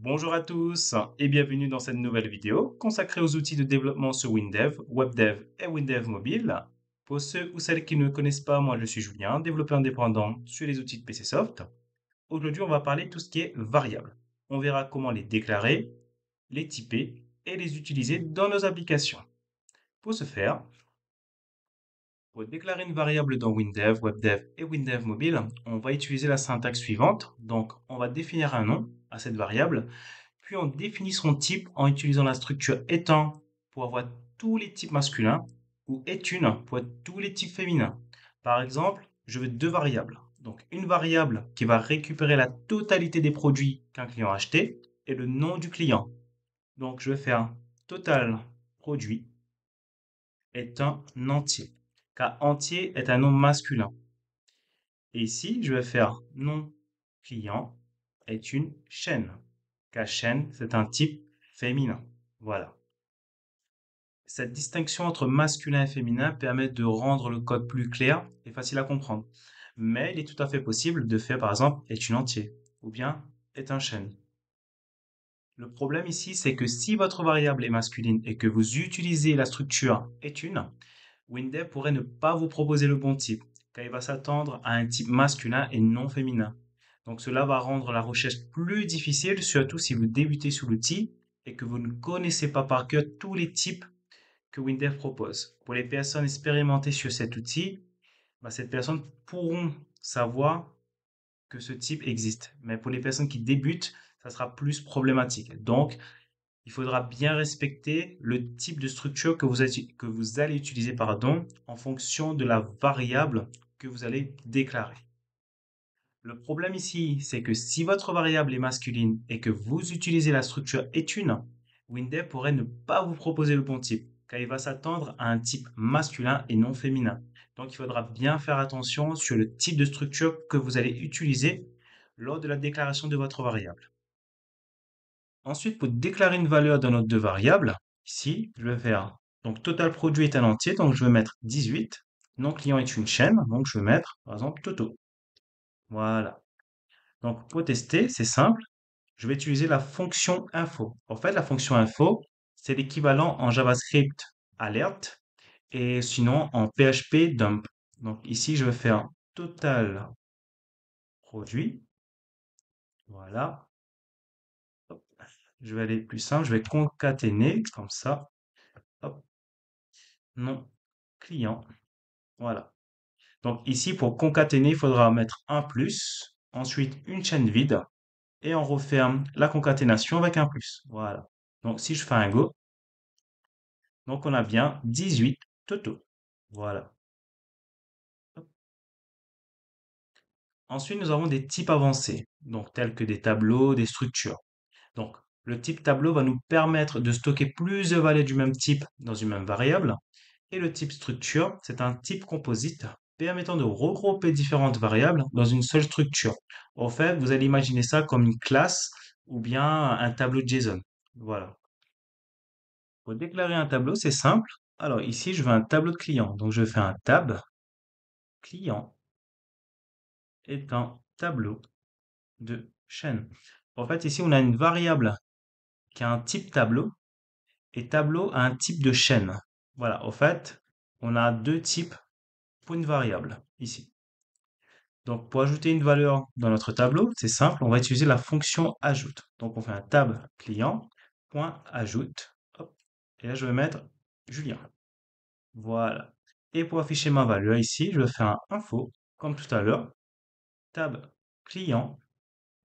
Bonjour à tous et bienvenue dans cette nouvelle vidéo consacrée aux outils de développement sur WinDev, WebDev et WinDev Mobile. Pour ceux ou celles qui ne me connaissent pas, moi je suis Julien, développeur indépendant sur les outils de PCsoft. Aujourd'hui, on va parler de tout ce qui est variable. On verra comment les déclarer, les typer et les utiliser dans nos applications. Pour ce faire, pour déclarer une variable dans WinDev, WebDev et WinDev Mobile, on va utiliser la syntaxe suivante. Donc, on va définir un nom à cette variable. Puis on définit son type en utilisant la structure étant pour avoir tous les types masculins ou étune pour être tous les types féminins. Par exemple, je veux deux variables. Donc une variable qui va récupérer la totalité des produits qu'un client a acheté et le nom du client. Donc je vais faire total produit est un entier, car entier est un nom masculin. Et ici, je vais faire nom client est une chaîne, car chaîne, c'est un type féminin. Voilà. Cette distinction entre masculin et féminin permet de rendre le code plus clair et facile à comprendre. Mais il est tout à fait possible de faire, par exemple, est une entier ou bien est un chaîne. Le problème ici, c'est que si votre variable est masculine et que vous utilisez la structure est une, Windev pourrait ne pas vous proposer le bon type, car il va s'attendre à un type masculin et non féminin. Donc cela va rendre la recherche plus difficile, surtout si vous débutez sur l'outil et que vous ne connaissez pas par cœur tous les types que Windev propose. Pour les personnes expérimentées sur cet outil, ces personnes pourront savoir que ce type existe. Mais pour les personnes qui débutent, ça sera plus problématique. Donc, il faudra bien respecter le type de structure que vous allez utiliser, pardon, en fonction de la variable que vous allez déclarer. Le problème ici, c'est que si votre variable est masculine et que vous utilisez la structure est une, Windev pourrait ne pas vous proposer le bon type, car il va s'attendre à un type masculin et non féminin. Donc il faudra bien faire attention sur le type de structure que vous allez utiliser lors de la déclaration de votre variable. Ensuite, pour déclarer une valeur dans notre deux variables, ici, je vais faire, donc total produit est un entier, donc je vais mettre 18. Nom client est une chaîne, donc je vais mettre, par exemple, Toto. Voilà. Donc pour tester, c'est simple, je vais utiliser la fonction info. En fait, la fonction info, c'est l'équivalent en JavaScript alert et sinon en PHP dump. Donc ici, je vais faire total produit. Voilà. Hop. Je vais aller plus simple, je vais concaténer comme ça. Hop. Nom client. Voilà. Donc ici, pour concaténer, il faudra mettre un plus, ensuite une chaîne vide, et on referme la concaténation avec un plus. Voilà. Donc si je fais un go, donc on a bien 18 Toto. Voilà. Hop. Ensuite, nous avons des types avancés, donc tels que des tableaux, des structures. Donc le type tableau va nous permettre de stocker plusieurs valeurs du même type dans une même variable. Et le type structure, c'est un type composite permettant de regrouper différentes variables dans une seule structure. En fait, vous allez imaginer ça comme une classe ou bien un tableau JSON. Voilà. Pour déclarer un tableau, c'est simple. Alors ici, je veux un tableau de client. Donc je fais un tab client est un tableau de chaîne. En fait, ici, on a une variable qui a un type tableau et tableau a un type de chaîne. Voilà. En fait, on a deux types pour une variable ici. Donc, pour ajouter une valeur dans notre tableau, c'est simple, on va utiliser la fonction ajoute. Donc, on fait un tab client, point ajoute, hop, et là, je vais mettre Julien. Voilà. Et pour afficher ma valeur ici, je vais faire un info, comme tout à l'heure, tab client,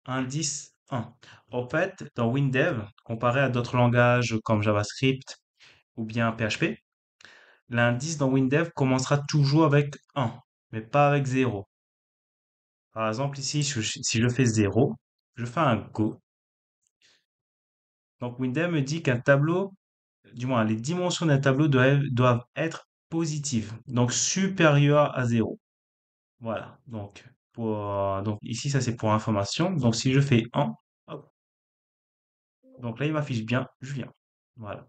indice 1. En fait, dans WinDev, comparé à d'autres langages comme JavaScript ou bien PHP, l'indice dans WinDev commencera toujours avec 1, mais pas avec 0. Par exemple, ici, si je fais 0, je fais un go. Donc, Windows me dit qu'un tableau, du moins, les dimensions d'un tableau doivent être positives, donc supérieures à 0. Voilà. Donc ici, ça c'est pour information. Donc, si je fais 1, hop, donc là, il m'affiche bien Julien. Voilà.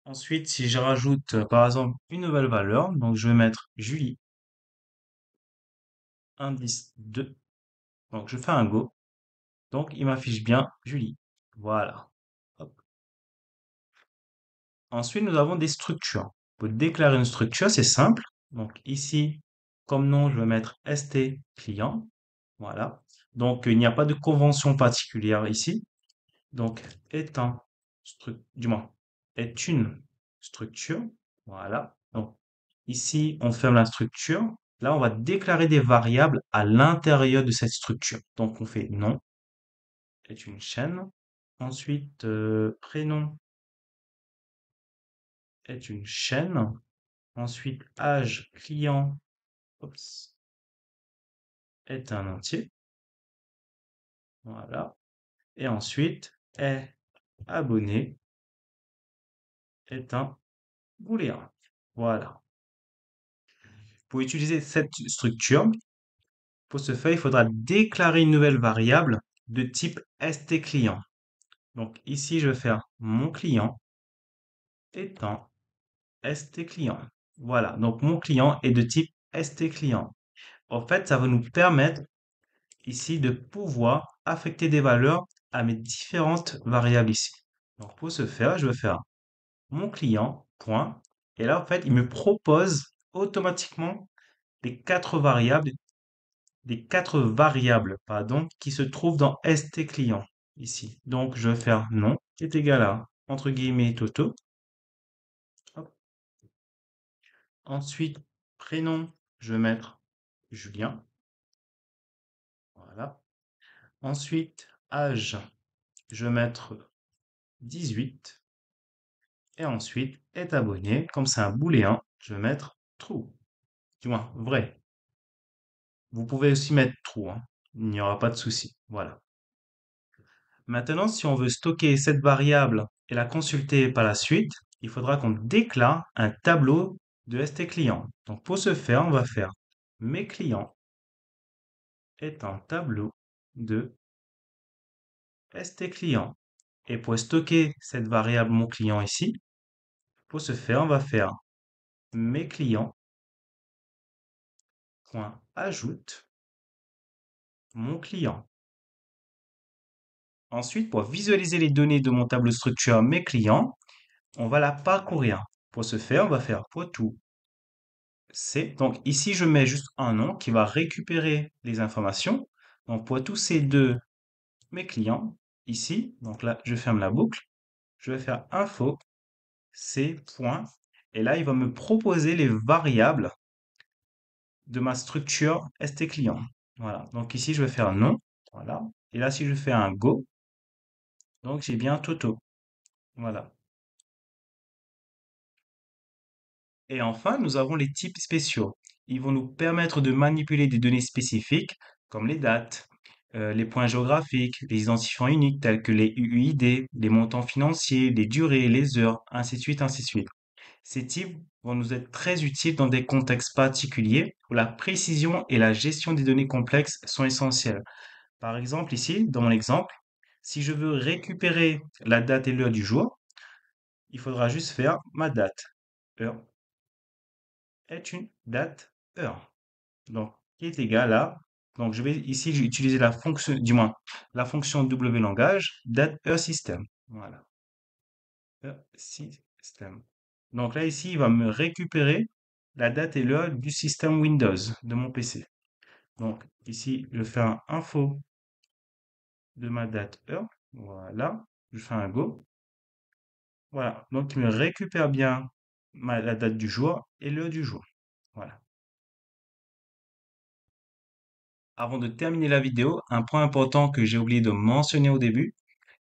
Ensuite, si je rajoute, par exemple, une nouvelle valeur, donc je vais mettre Julie, indice 2. Donc, je fais un go. Donc, il m'affiche bien Julie. Voilà. Hop. Ensuite, nous avons des structures. Pour déclarer une structure, c'est simple. Donc, ici, comme nom, je vais mettre ST client. Voilà. Donc, il n'y a pas de convention particulière ici. Donc, est un, du moins, est une structure. Voilà. Donc, ici, on ferme la structure. Là, on va déclarer des variables à l'intérieur de cette structure. Donc, on fait nom est une chaîne. Ensuite, prénom est une chaîne. Ensuite, âge client oups, est un entier. Voilà. Et ensuite, est abonné est un booléen. Voilà. Pour utiliser cette structure, pour ce faire, il faudra déclarer une nouvelle variable de type stClient. Donc ici, je vais faire mon client est un stClient. Voilà, donc mon client est de type stClient. En fait, ça va nous permettre ici de pouvoir affecter des valeurs à mes différentes variables ici. Donc pour ce faire, je vais faire mon client, point. Et là, en fait, il me propose automatiquement les quatre variables, pardon, qui se trouvent dans stClient ici. Donc, je vais faire nom est égal à, entre guillemets, Toto. Hop. Ensuite, prénom, je vais mettre Julien. Voilà. Ensuite, âge, je vais mettre 18. Et ensuite, est abonné, comme c'est un booléen, je vais mettre true. Du moins, vrai. Vous pouvez aussi mettre true, hein. Il n'y aura pas de souci. Voilà. Maintenant, si on veut stocker cette variable et la consulter par la suite, il faudra qu'on déclare un tableau de stClient. Donc, pour ce faire, on va faire mes clients est un tableau de stClient. Et pour stocker cette variable mon client ici, pour ce faire, on va faire mes clients.ajoute mon client. Ensuite, pour visualiser les données de mon tableau structure mes clients, on va la parcourir. Pour ce faire, on va faire poitou C. Donc ici, je mets juste un nom qui va récupérer les informations. Donc poitou C2, mes clients, ici. Donc là, je ferme la boucle. Je vais faire info C. Point. Et là, il va me proposer les variables de ma structure stClient. Voilà. Donc ici, je vais faire nom. Voilà. Et là, si je fais un go, donc j'ai bien Toto. Voilà. Et enfin, nous avons les types spéciaux. Ils vont nous permettre de manipuler des données spécifiques comme les dates, les points géographiques, les identifiants uniques tels que les UUID, les montants financiers, les durées, les heures, ainsi de suite, ainsi de suite. Ces types vont nous être très utiles dans des contextes particuliers où la précision et la gestion des données complexes sont essentielles. Par exemple, ici, dans mon exemple, si je veux récupérer la date et l'heure du jour, il faudra juste faire ma date, heure, est une date, heure. Donc, qui est égal à, donc je vais ici utiliser la fonction, du moins, la fonction W langage, date, heure, système. Voilà. Heure, système. Donc là, ici, il va me récupérer la date et l'heure du système Windows de mon PC. Donc, ici, je fais un info de ma date, heure. Voilà. Je fais un go. Voilà. Donc, il me récupère bien la date du jour et l'heure du jour. Voilà. Avant de terminer la vidéo, un point important que j'ai oublié de mentionner au début,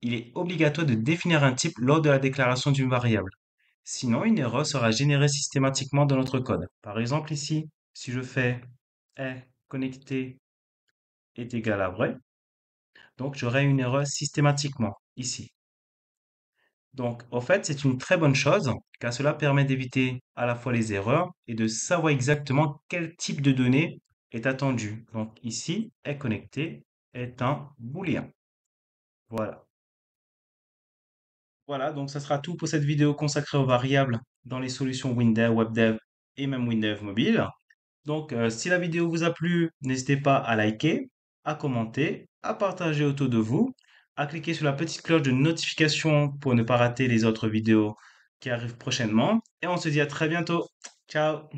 il est obligatoire de définir un type lors de la déclaration d'une variable. Sinon, une erreur sera générée systématiquement dans notre code. Par exemple, ici, si je fais est connecté est égal à vrai, donc j'aurai une erreur systématiquement ici. Donc, en fait, c'est une très bonne chose car cela permet d'éviter à la fois les erreurs et de savoir exactement quel type de données est attendu. Donc ici, est connecté est un booléen. Voilà. Voilà, donc ça sera tout pour cette vidéo consacrée aux variables dans les solutions Windev, WebDev et même Windev Mobile. Donc, si la vidéo vous a plu, n'hésitez pas à liker, à commenter, à partager autour de vous, à cliquer sur la petite cloche de notification pour ne pas rater les autres vidéos qui arrivent prochainement. Et on se dit à très bientôt. Ciao!